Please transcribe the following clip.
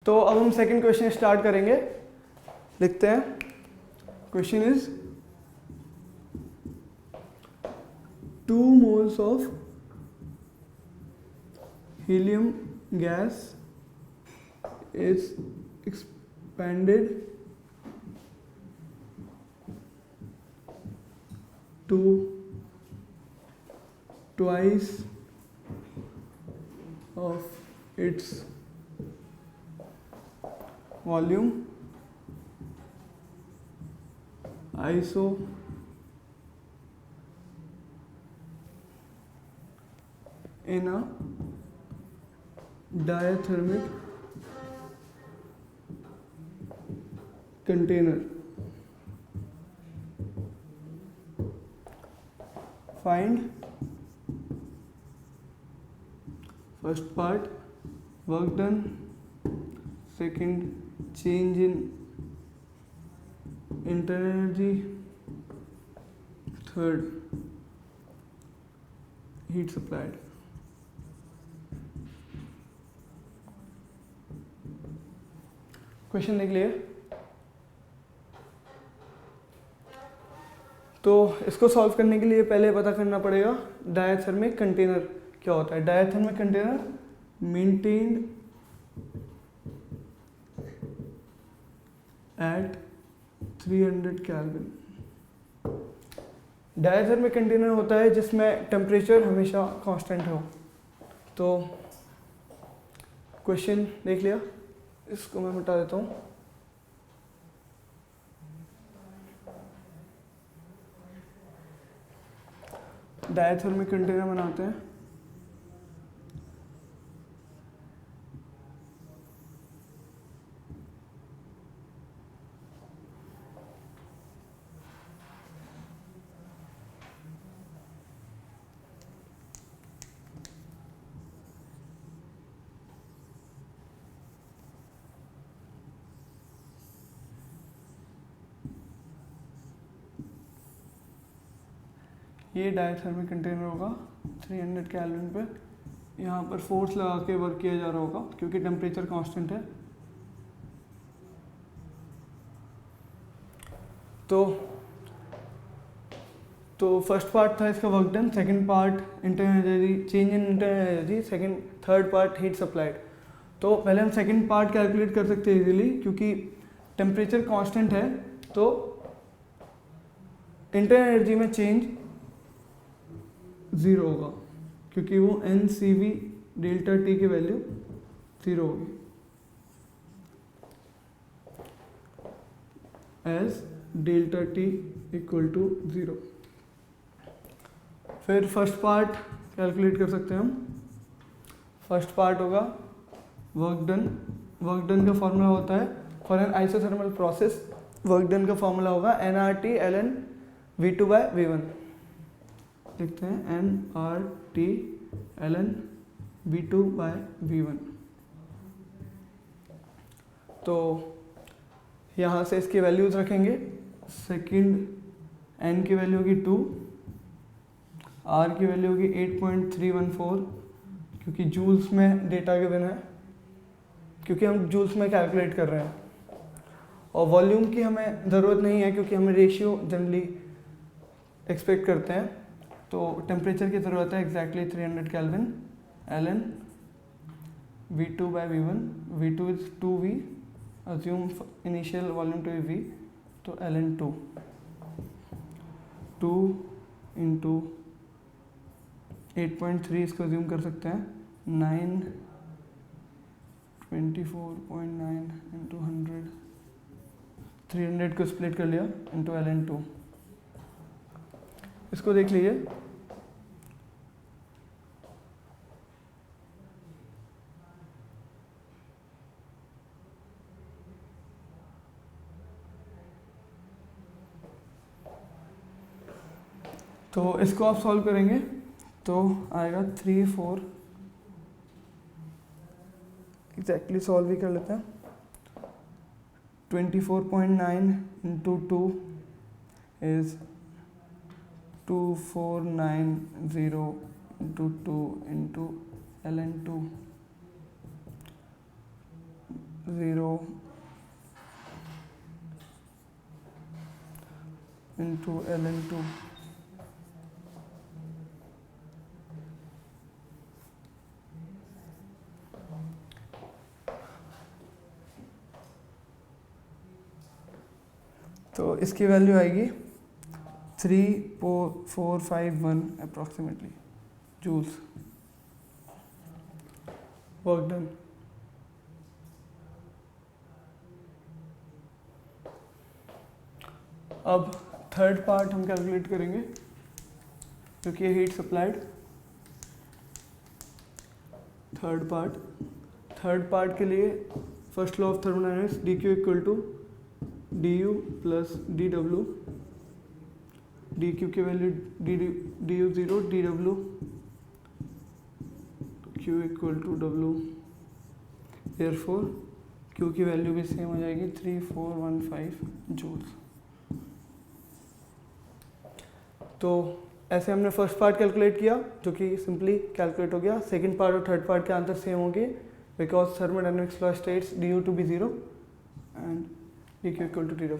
तो अब हम सेकंड क्वेश्चन स्टार्ट करेंगे। लिखते हैं, question is 2 moles of helium gas is expanded to twice of its volume iso in a diathermic container. Find first part work done, second change in internal energy, third heat supplied. Question देख लिए। तो इसको solve करने के लिए पहले पता करना पड़ेगा डायथर्मिक कंटेनर क्या होता है। Diathermic container maintained eight 300 kelvin. Diathermic container होता है जिसमें टेम्परेचर हमेशा कांस्टेंट हो। तो क्वेश्चन देख लिया, इसको मैं मिटा देता हूँ। डायथर्मिक कंटेनर बनाते हैं। ये डायथर्मिक कंटेनर होगा 300 केल्विन पे। यहाँ पर फोर्स लगा के वर्क किया जा रहा होगा क्योंकि टेम्परेचर कांस्टेंट है। तो फर्स्ट पार्ट था इसका work done, second part internal energy, change in internal energy, second third part heat supplied. तो पहले हम सेकंड पार्ट कैलकुलेट कर सकते हैं इजीली, क्योंकि टेम्परेचर कांस्टेंट है तो इंटरनल एनर्जी में चेंज 0 होगा, क्योंकि वो NCV डेल्टा T की वैल्यू 0 होगी। As delta T equal to 0। फिर फर्स्ट पार्ट कैलकुलेट कर सकते हैं हम। फर्स्ट पार्ट होगा वर्क डन। वर्क डन का फॉर्मूला होता है for an isothermal process, work done का फॉर्मूला होगा nRT ln V2/V1। लिखते हैं nRT ln V2/V1। तो यहाँ से इसकी वैल्यूज रखेंगे। सेकंड n की वैल्यू होगी 2, r की वैल्यू होगी 8.314, क्योंकि जूल्स में डेटा गिवन है, क्योंकि हम जूल्स में कैलकुलेट कर रहे हैं। और वॉल्यूम की हमें ज़रूरत नहीं है क्योंकि हमें रेशियो जनरली एक्सपेक्ट करते हैं। तो टेम्परेचर की ज़रूरत है exactly 300 kelvin ln V2/V1। V2 is 2V, assume initial volume to V, तो ln 2 इंटू 8.3 इसको अज्यूम कर सकते हैं 924.9 इंटू 100, 300 को स्प्लिट कर लिया इंटू ln 2। इसको देख लीजिए। तो इसको आप सॉल्व करेंगे तो आएगा 3 4, एग्जैक्टली सॉल्व भी कर लेते हैं। 24.9 into 2 is 2490 into 2 into ln 2। 0 into ln2 तो इसकी वैल्यू आएगी 3451 अप्रॉक्सीमेटली जूल्स वर्क डन। अब थर्ड पार्ट हम कैलकुलेट करेंगे क्योंकि ये हीट सप्लाइड। थर्ड पार्ट के लिए first law of thermodynamics dq equal to du plus dw, dq की value du 0, dw q equal to w, therefore q की value भी सेम हो जाएगी 3415 जूल्स। तो ऐसे हमने फर्स्ट पार्ट कैलकुलेट किया जो कि सिंपली कैलकुलेट हो गया। सेकंड पार्ट और थर्ड पार्ट के आंसर सेम होंगे because thermodynamics law states du to be 0 and dq equal to dw।